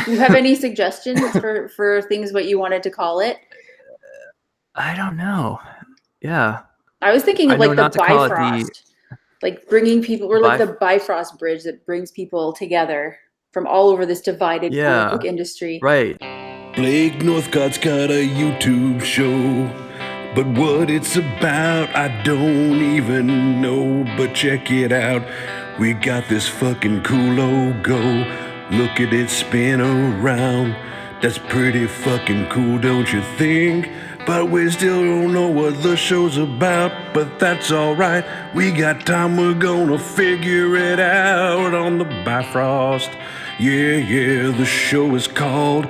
Do you have any suggestions for things what you wanted to call it? I don't know. Yeah. I was thinking of like the Bifrost, like bringing people. We're like the Bifrost bridge that brings people together from all over this divided comic book industry. Right. Blake Northcott's got a YouTube show, but what it's about I don't even know. But check it out, we got this fucking cool logo. Look at it spin around. That's pretty fucking cool, don't you think? But we still don't know what the show's about, but that's alright. We got time, we're gonna figure it out on the Bifrost. Yeah, the show is called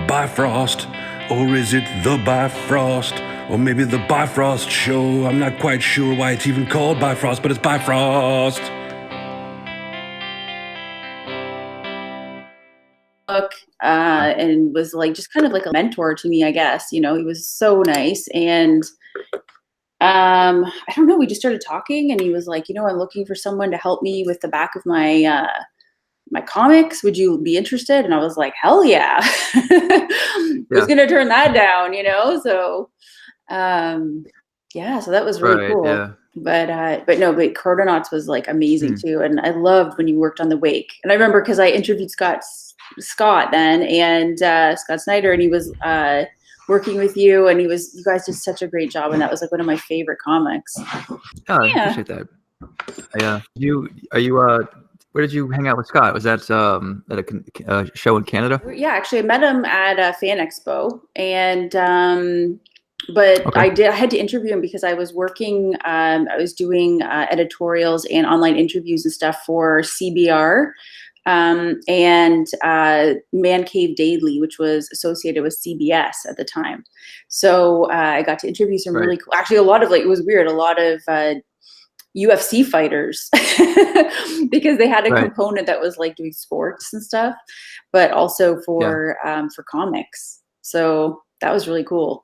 Bifrost. Or is it the Bifrost? Or maybe the Bifrost Show. I'm not quite sure why it's even called Bifrost, but it's Bifrost. And was like just kind of like a mentor to me, I guess. You know, he was so nice. And I don't know, we just started talking and he was like, you know, I'm looking for someone to help me with the back of my my comics. Would you be interested? And I was like, hell yeah. Who's gonna turn that down, you know? So yeah, so that was really cool. Yeah. But Chrononauts was like amazing too. And I loved when you worked on the Wake. And I remember because I interviewed Scott then and Scott Snyder, and he was working with you, and you guys did such a great job, and that was like one of my favorite comics. Oh, I appreciate that. Yeah. Where did you hang out with Scott? Was that at a show in Canada? Yeah, actually I met him at a fan expo, and but I had to interview him because I was working, I was doing editorials and online interviews and stuff for CBR and Man Cave Daily, which was associated with CBS at the time. So I got to interview some really cool, actually a lot of it was weird, a lot of UFC fighters because they had a component that was like doing sports and stuff, but also for comics. So that was really cool.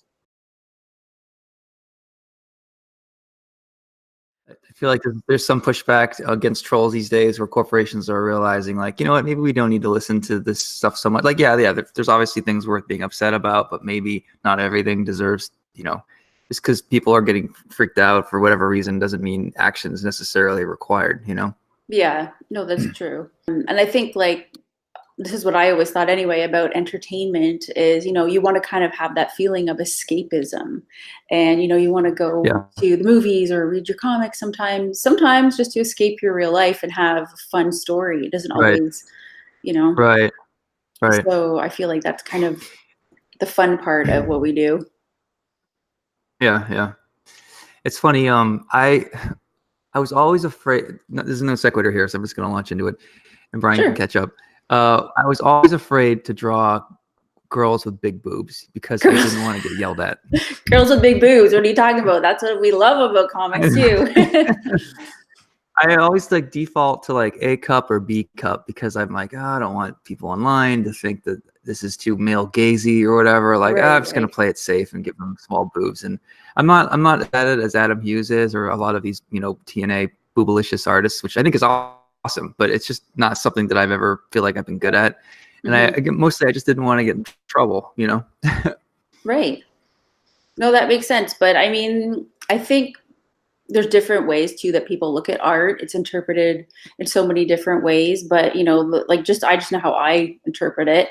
I feel like there's some pushback against trolls these days where corporations are realizing like, you know what, maybe we don't need to listen to this stuff so much. Like, there's obviously things worth being upset about, but maybe not everything deserves, you know, just because people are getting freaked out for whatever reason doesn't mean action is necessarily required, you know? Yeah, no, that's true. And I think like, this is what I always thought anyway about entertainment is, you know, you want to kind of have that feeling of escapism and, you know, you want to go to the movies or read your comics sometimes just to escape your real life and have a fun story. It doesn't always, you know. Right. So I feel like that's kind of the fun part of what we do. Yeah. It's funny. I was always afraid, there's no sequitur here, so I'm just going to launch into it and Brian can catch up. I was always afraid to draw girls with big boobs because I didn't want to get yelled at. Girls with big boobs. What are you talking about? That's what we love about comics too. I always like default to like A cup or B cup because I'm like, I don't want people online to think that this is too male gazy or whatever. Like, I'm just gonna play it safe and give them small boobs. And I'm not at it as Adam Hughes is or a lot of these, you know, TNA boobalicious artists, which I think is awesome, but it's just not something that I've ever feel like I've been good at. And mostly I just didn't want to get in trouble, you know? Right. No, that makes sense. But I mean, I think there's different ways too that people look at art. It's interpreted in so many different ways, but you know, like I just know how I interpret it.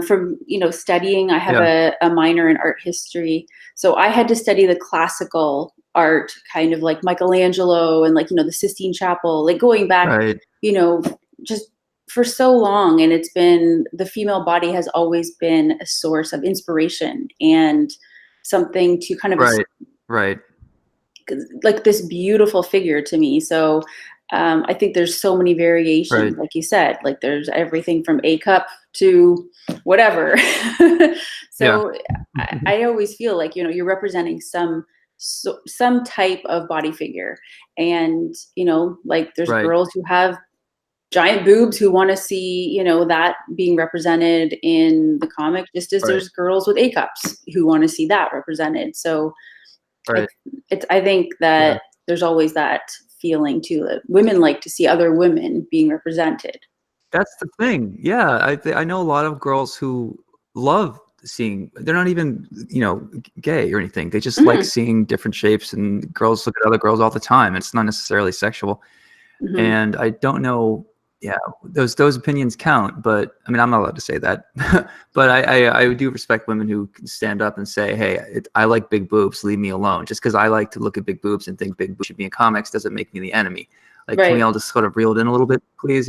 From, you know, studying, I have a minor in art history. So I had to study the classical art, kind of like Michelangelo and like, you know, the Sistine Chapel, like going back, you know, just for so long. And it's been, the female body has always been a source of inspiration and something to kind of, like this beautiful figure to me. So I think there's so many variations, like you said, like there's everything from A cup to whatever. So I always feel like, you know, you're representing some type of body figure. And, you know, like there's girls who have giant boobs who want to see, you know, that being represented in the comic, just as there's girls with A cups who want to see that represented. So I think that there's always that feeling too that women like to see other women being represented. That's the thing. Yeah, I know a lot of girls who love seeing. They're not even gay or anything. They just like seeing different shapes, and girls look at other girls all the time. It's not necessarily sexual. And I don't know. Yeah, those opinions count, but I mean, I'm not allowed to say that. But I do respect women who can stand up and say, "Hey, I like big boobs. Leave me alone." Just because I like to look at big boobs and think big boobs should be in comics doesn't make me the enemy. Like, can we all just sort of reel it in a little bit, please?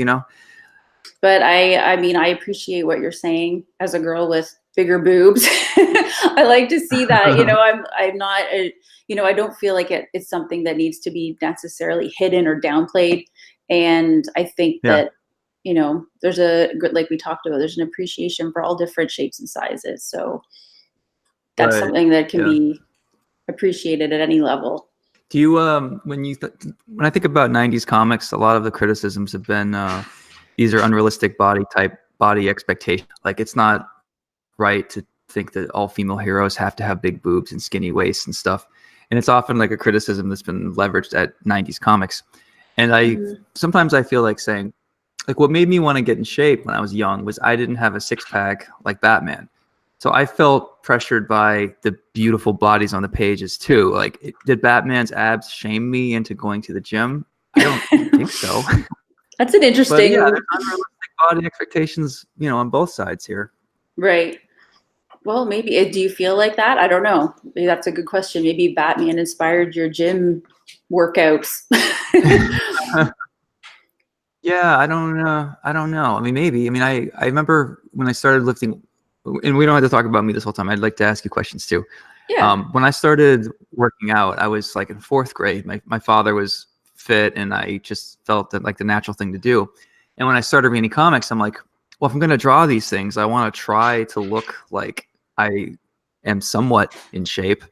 But I mean, I appreciate what you're saying as a girl with bigger boobs. I like to see that. I'm not. I don't feel like it's something that needs to be necessarily hidden or downplayed. And I think that, there's like we talked about, there's an appreciation for all different shapes and sizes. So that's something that can be appreciated at any level. Do you, when I think about 90s comics, a lot of the criticisms have been, these are unrealistic body expectations. Like, it's not right to think that all female heroes have to have big boobs and skinny waists and stuff. And it's often like a criticism that's been leveraged at 90s comics. And sometimes I feel like saying, like, what made me want to get in shape when I was young was I didn't have a six-pack like Batman. So I felt pressured by the beautiful bodies on the pages too. Like, did Batman's abs shame me into going to the gym? I don't think so. That's an interesting. But yeah, there's unrealistic body expectations, on both sides here. Right. Well, maybe. Do you feel like that? I don't know. Maybe that's a good question. Maybe Batman inspired your gym workouts. Yeah, I don't know. I mean, maybe. I mean, I remember when I started lifting, and we don't have to talk about me this whole time. I'd like to ask you questions too. Yeah. When I started working out, I was like in fourth grade. My father was fit, and I just felt that like the natural thing to do. And when I started reading comics, I'm like, well, if I'm going to draw these things, I want to try to look like I am somewhat in shape.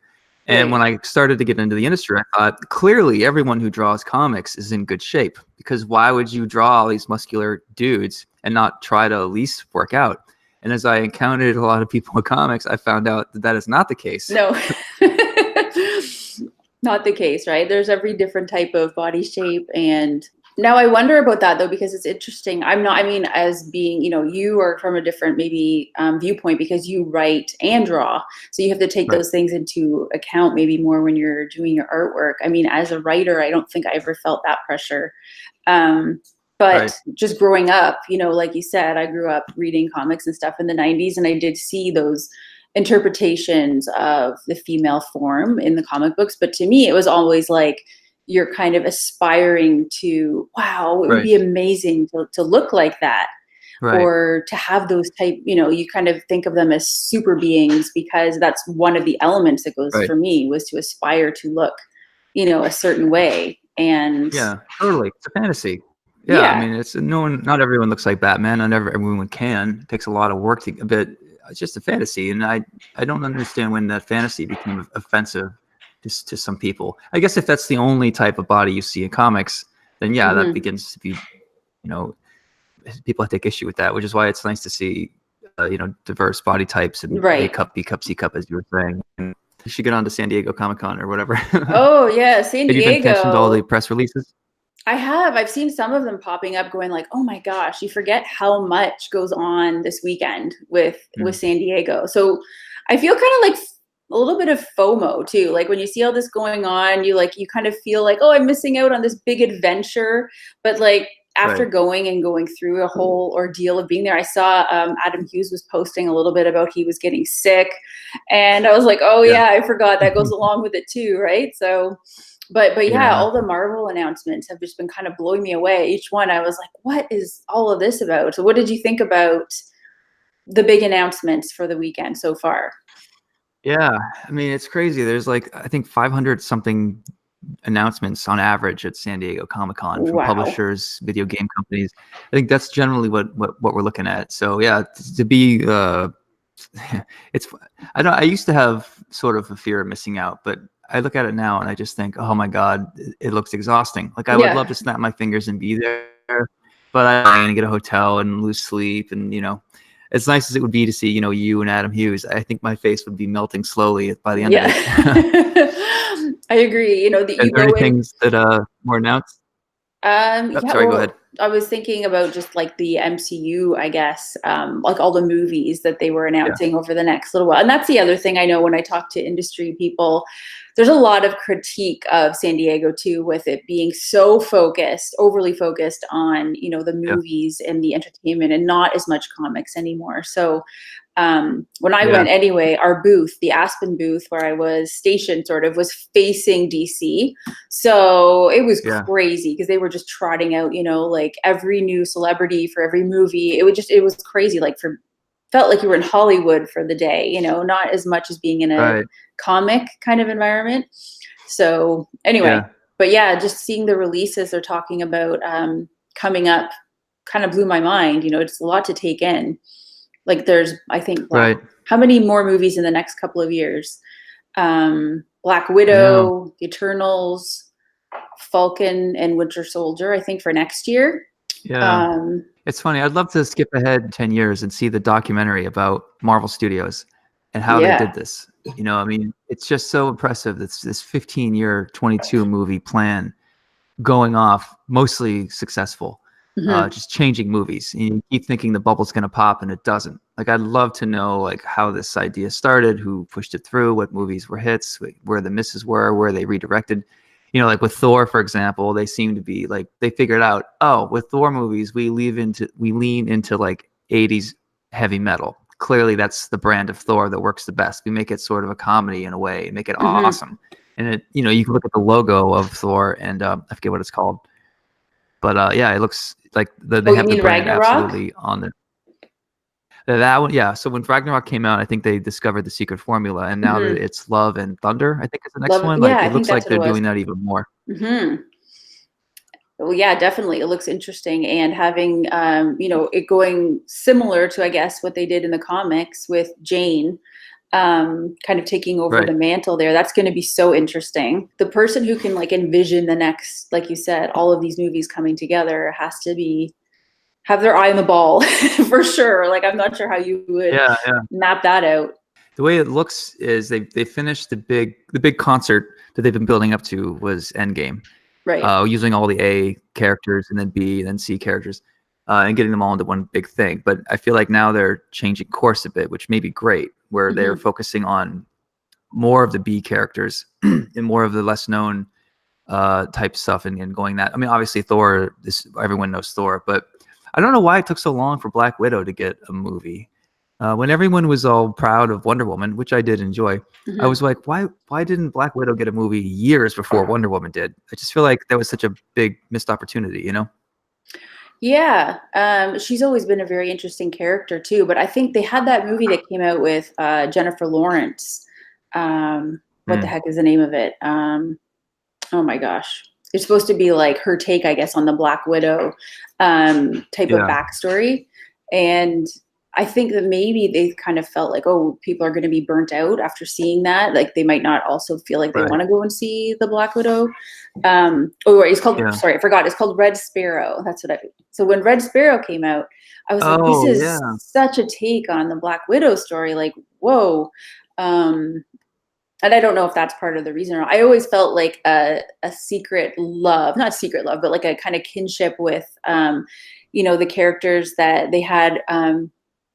And when I started to get into the industry, I thought, clearly everyone who draws comics is in good shape, because why would you draw all these muscular dudes and not try to at least work out? And as I encountered a lot of people with comics, I found out that is not the case. No, not the case, right? There's every different type of body shape. And now I wonder about that, though, because it's interesting. As being, you are from a different maybe viewpoint, because you write and draw. So you have to take those things into account maybe more when you're doing your artwork. I mean, as a writer, I don't think I ever felt that pressure. But just growing up, like you said, I grew up reading comics and stuff in the 90s, and I did see those interpretations of the female form in the comic books. But to me, it was always like, you're kind of aspiring to, wow, it would be amazing to look like that. Or to have those type, you kind of think of them as super beings, because that's one of the elements that goes for me, was to aspire to look, a certain way. And yeah, totally. It's a fantasy. Yeah. I mean, not everyone looks like Batman. Not everyone can. It takes a lot of work but it's just a fantasy. And I don't understand when that fantasy became offensive to some people. I guess if that's the only type of body you see in comics, then that begins to be, people take issue with that, which is why it's nice to see, diverse body types and A cup, B cup, C cup, as you were saying. And you should get on to San Diego Comic-Con or whatever. Oh yeah, San Diego. Have you been attention to all the press releases? I have. I've seen some of them popping up, going like, oh my gosh, you forget how much goes on this weekend with San Diego. So I feel kind of like a little bit of FOMO too. Like, when you see all this going on, you kind of feel like, oh, I'm missing out on this big adventure. But like, after going through a whole ordeal of being there, I saw Adam Hughes was posting a little bit about he was getting sick, and I was like, oh yeah, I forgot that goes along with it too, right? So, but all the Marvel announcements have just been kind of blowing me away. Each one, I was like, what is all of this about? So, what did you think about the big announcements for the weekend so far? Yeah, I mean, it's crazy. There's like, I think 500 something announcements on average at San Diego Comic-Con from publishers, video game companies. I think that's generally what we're looking at. So yeah, to be I used to have sort of a fear of missing out, but I look at it now and I just think, oh my God, it looks exhausting. Like, I would love to snap my fingers and be there, but I'm going to get a hotel and lose sleep. And, as nice as it would be to see, you and Adam Hughes, I think my face would be melting slowly by the end of it. I agree. Are there any things that were announced? Yeah, Sorry, go well, ahead. I was thinking about just like the MCU, I guess, like all the movies that they were Yeah. announcing over the next little while. And that's the other thing I know when I talk to industry people, there's a lot of critique of San Diego too, with it being so focused, overly focused on, you know, the Yeah. movies and the entertainment and not as much comics anymore. So when I Yeah. went anyway, our booth, the Aspen booth where I was stationed sort of was facing DC. So it was Yeah. crazy because they were just trotting out, you know, like every new celebrity for every movie. It was crazy. Like felt like you were in Hollywood for the day, you know, not as much as being in a Right. comic kind of environment. So anyway, Yeah. but yeah, just seeing the releases they're talking about coming up kind of blew my mind. You know, it's a lot to take in. Like there's, I think, Right. how many more movies in the next couple of years? Black I know. Widow, Eternals, Falcon, and Winter Soldier, I think, for next year. Yeah. It's funny. I'd love to skip ahead 10 years and see the documentary about Marvel Studios and how they did this. You know, I mean, it's just so impressive. It's this 15-year, 22 movie plan going off, mostly successful. Just changing movies. And you keep thinking the bubble's going to pop and it doesn't. Like, I'd love to know like how this idea started, who pushed it through, what movies were hits, where the misses were, where they redirected. You know, like with Thor, for example, they seem to be like, they figured out, oh, with Thor movies, we lean into like 80s heavy metal. Clearly that's the brand of Thor that works the best. We make it sort of a comedy in a way, make it awesome. And it, you know, you can look at the logo of Thor and I forget what it's called. But yeah, it looks like they have the brand Ragnarok? absolutely on there. That one, yeah. So when Ragnarok came out, I think they discovered the secret formula, and now that it's Love and Thunder, I think is the next one. Like I it looks think like that's they're what it was. doing that even more. Well, yeah, definitely. It looks interesting, and having you know, it going similar to, I guess, what they did in the comics with Jane, kind of taking over the mantle there. That's going to be so interesting. The person who can like envision the next, like you said, all of these movies coming together has to have their eye on the ball for sure. Like, I'm not sure how you would map that out. The way it looks is they finished the big concert that they've been building up to was Endgame, right? Using all the A characters and then B and then C characters, and getting them all into one big thing. But I feel like now they're changing course a bit, which may be great, where they're focusing on more of the B characters and more of the less known type stuff, and going that. I mean, obviously Thor, everyone knows Thor, but I don't know why it took so long for Black Widow to get a movie. When everyone was all proud of Wonder Woman, which I did enjoy, I was like, why didn't Black Widow get a movie years before Wonder Woman did? I just feel like that was such a big missed opportunity, you know? Yeah, she's always been a very interesting character too. But I think they had that movie that came out with Jennifer Lawrence. What the heck is the name of it? Oh my gosh. It's supposed to be like her take, I guess, on the Black Widow type of backstory. And I think that maybe they kind of felt like, oh, people are going to be burnt out after seeing that. Like they might not also feel like they want to go and see the Black Widow. It's called, sorry, I forgot. It's called Red Sparrow. So when Red Sparrow came out, I was like, this is such a take on the Black Widow story. Like, whoa. And I don't know if that's part of the reason. I always felt like a secret love, not secret love, but like a kind of kinship with, you know, the characters that they had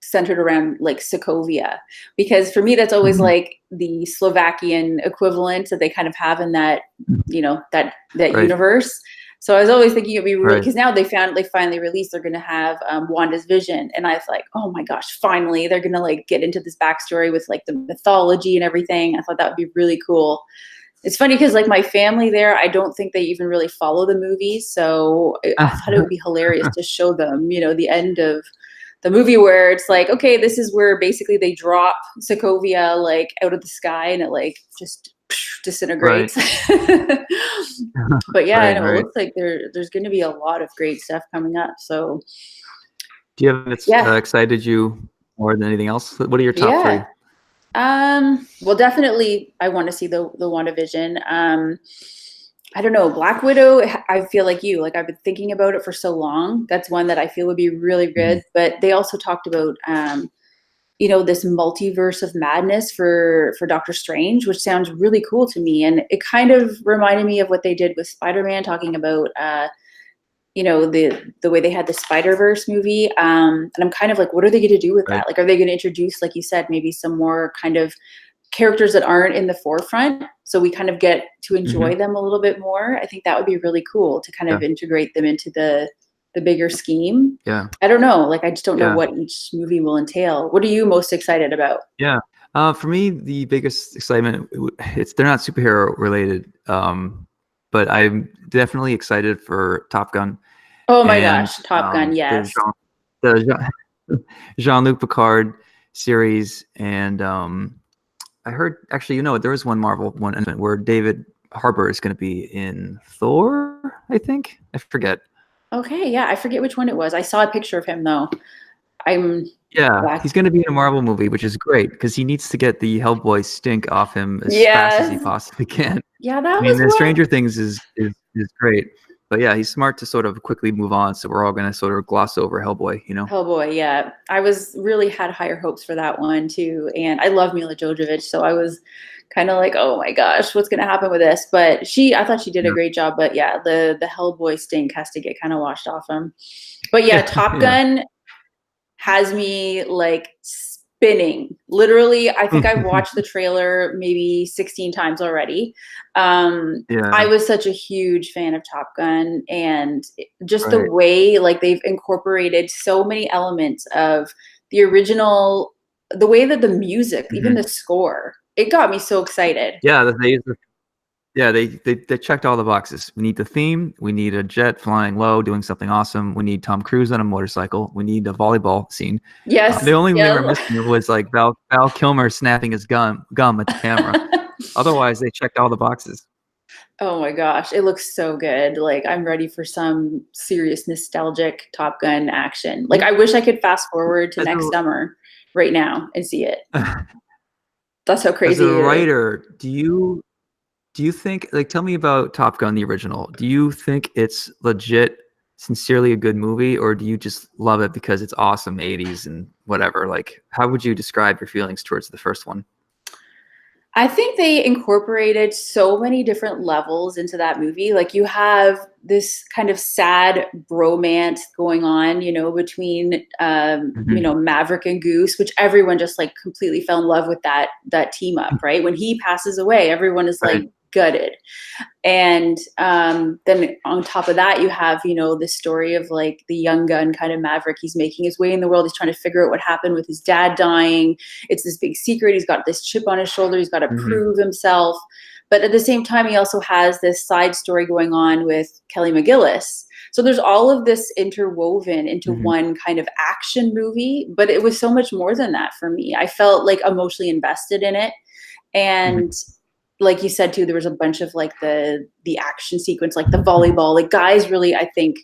centered around like Sokovia. Because for me, that's always like the Slovakian equivalent that they kind of have in that, you know, that universe. So I was always thinking it'd be really, because now they finally released, they're going to have Wanda's Vision. And I was like, oh my gosh, finally, they're going to like get into this backstory with like the mythology and everything. I thought that would be really cool. It's funny because like my family there, I don't think they even really follow the movies. So I thought it would be hilarious to show them, you know, the end of the movie where it's like, okay, this is where basically they drop Sokovia like out of the sky and it like just disintegrates. But yeah, it looks like there's going to be a lot of great stuff coming up. So do you have that excited you more than anything else? What are your top three? Well, definitely I want to see the WandaVision. I don't know, Black Widow, I feel like I've been thinking about it for so long. That's one that I feel would be really good. But they also talked about you know, this multiverse of madness for Doctor Strange, which sounds really cool to me. And it kind of reminded me of what they did with Spider-Man, talking about you know, the way they had the Spider-Verse movie. And I'm kind of like, what are they going to do with that? Like, are they going to introduce, like you said, maybe some more kind of characters that aren't in the forefront, so we kind of get to enjoy them a little bit more? I think that would be really cool to kind of integrate them into the bigger scheme. Yeah. I don't know. Like, I just don't know what each movie will entail. What are you most excited about? Yeah. For me, the biggest excitement, they're not superhero related, but I'm definitely excited for Top Gun. Oh my gosh, Top Gun, yes. The Jean-Luc Picard series, and I heard, actually, you know, there was one Marvel one where David Harbour is going to be in Thor, I think. I forget. Okay, yeah, I forget which one it was. I saw a picture of him though. He's going to be in a Marvel movie, which is great because he needs to get the Hellboy stink off him as fast as he possibly can. Yeah, that was. I mean, the Stranger Things is great, but yeah, he's smart to sort of quickly move on. So we're all going to sort of gloss over Hellboy, you know. Hellboy, yeah. I was really had higher hopes for that one too, and I love Mila Jovovich, so I was kind of like, oh my gosh, what's going to happen with this? But I thought she did a great job. But yeah, the Hellboy stink has to get kind of washed off him. But yeah, Top Gun has me like spinning. Literally, I think I've watched the trailer maybe 16 times already. I was such a huge fan of Top Gun, and just the way like they've incorporated so many elements of the original, the way that the music, even the score, it got me so excited. Yeah, they checked all the boxes. We need the theme. We need a jet flying low, doing something awesome. We need Tom Cruise on a motorcycle. We need a volleyball scene. Yes. The only thing they were missing was like Val Kilmer snapping his gum at the camera. Otherwise, they checked all the boxes. Oh my gosh, it looks so good. Like, I'm ready for some serious nostalgic Top Gun action. Like, I wish I could fast forward to next summer right now and see it. That's how crazy. As a writer, do you think, like, tell me about Top Gun, the original. Do you think it's legit, sincerely a good movie, or do you just love it because it's awesome, 80s and whatever? Like, how would you describe your feelings towards the first one? I think they incorporated so many different levels into that movie. Like, you have this kind of sad bromance going on, you know, between, you know, Maverick and Goose, which everyone just like completely fell in love with that team up, right? When he passes away, everyone is like gutted. And then on top of that, you have, you know, the story of like the young gun kind of Maverick. He's making his way in the world. He's trying to figure out what happened with his dad dying. It's this big secret. He's got this chip on his shoulder. He's got to prove himself. But at the same time, he also has this side story going on with Kelly McGillis. So there's all of this interwoven into one kind of action movie, but it was so much more than that for me. I felt like emotionally invested in it. And like you said too, there was a bunch of like the action sequence, like the volleyball, like guys really, I think,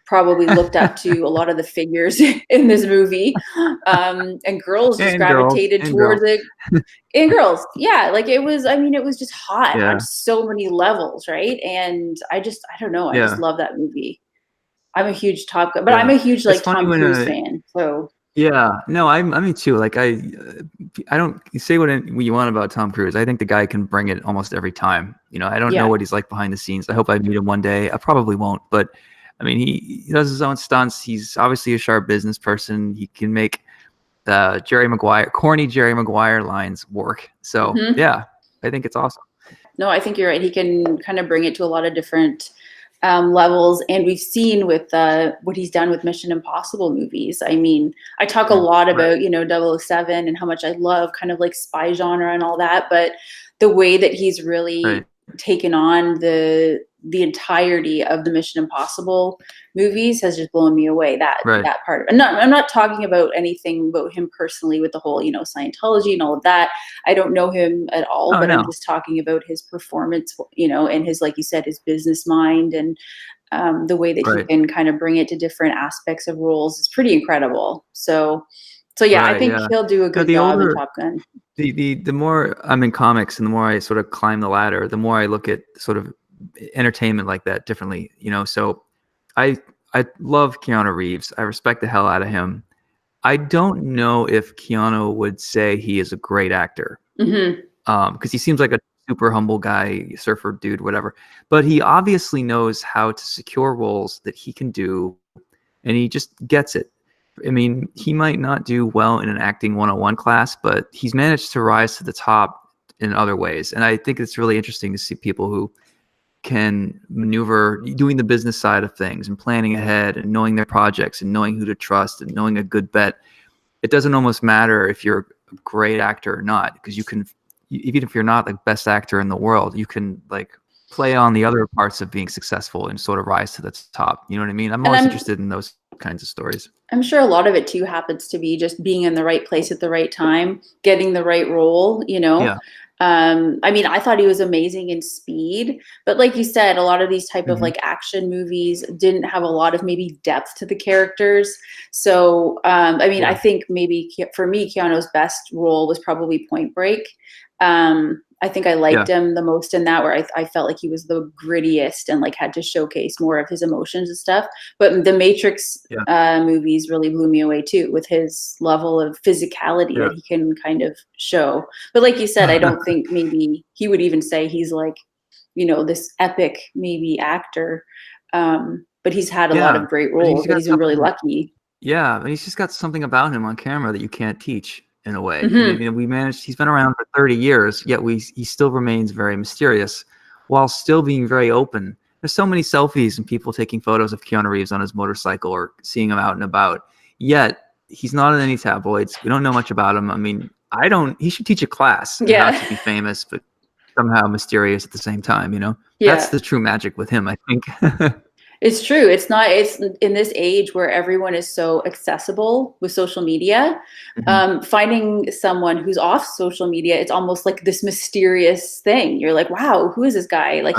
probably looked up to a lot of the figures in this movie. And girls just gravitated towards it. And girls, yeah, like it was, I mean, it was just hot on so many levels, right? And I don't know, I just love that movie. I'm a huge Top Gun, but I'm a huge like Tom Cruise fan. So yeah, no, I mean too. Like I don't say what you want about Tom Cruise. I think the guy can bring it almost every time. You know, I don't know what he's like behind the scenes. I hope I meet him one day. I probably won't, but I mean, he does his own stunts. He's obviously a sharp business person. He can make the corny Jerry Maguire lines work. So yeah, I think it's awesome. No, I think you're right. He can kind of bring it to a lot of different levels, and we've seen with what he's done with Mission Impossible movies. I mean, I talk a lot about, you know, 007 and how much I love kind of like spy genre and all that, but the way that he's really taken on the entirety of the Mission Impossible movies has just blown me away. That part of it. I'm not talking about anything about him personally with the whole, you know, Scientology and all of that. I don't know him at all, but I'm just talking about his performance, you know, and his, like you said, his business mind and the way that he can kind of bring it to different aspects of roles is pretty incredible. So yeah, I think he'll do a good job in Top Gun. The more I'm in comics and the more I sort of climb the ladder, the more I look at sort of entertainment like that differently, you know. So I love Keanu Reeves. I respect the hell out of him. I don't know if Keanu would say he is a great actor, because he seems like a super humble guy, surfer dude, whatever. But he obviously knows how to secure roles that he can do, and he just gets it. I mean, he might not do well in an acting 101 class, but he's managed to rise to the top in other ways. And I think it's really interesting to see people who can maneuver doing the business side of things and planning ahead and knowing their projects and knowing who to trust and knowing a good bet. It doesn't almost matter if you're a great actor or not, because you can, even if you're not the best actor in the world, you can like play on the other parts of being successful and sort of rise to the top. You know what I mean? I'm always interested in those kinds of stories. I'm sure a lot of it too happens to be just being in the right place at the right time, getting the right role, you know? Yeah. I mean, I thought he was amazing in Speed, but like you said, a lot of these type of like action movies didn't have a lot of maybe depth to the characters. So, I mean, I think maybe for me, Keanu's best role was probably Point Break. I think I liked him the most in that, where I felt like he was the grittiest and like had to showcase more of his emotions and stuff. But the Matrix movies really blew me away too, with his level of physicality that he can kind of show. But like you said, I don't think maybe he would even say he's like, you know, this epic maybe actor. But he's had a lot of great roles, and he's been really lucky. Yeah, and he's just got something about him on camera that you can't teach. In a way, you know, he's been around for 30 years, yet he still remains very mysterious while still being very open. There's so many selfies and people taking photos of Keanu Reeves on his motorcycle or seeing him out and about, yet he's not in any tabloids. We don't know much about him. I mean, he should teach a class how to be famous, but somehow mysterious at the same time, you know? That's the true magic with him, I think. It's true. It's in this age where everyone is so accessible with social media, finding someone who's off social media, it's almost like this mysterious thing. You're like, wow, who is this guy? Like,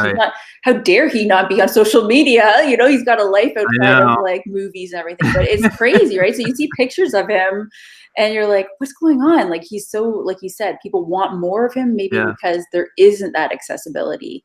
how dare he not be on social media? You know, he's got a life outside of like movies and everything, but it's crazy, right? So you see pictures of him and you're like, what's going on? Like, he's so, like you said, people want more of him, maybe because there isn't that accessibility.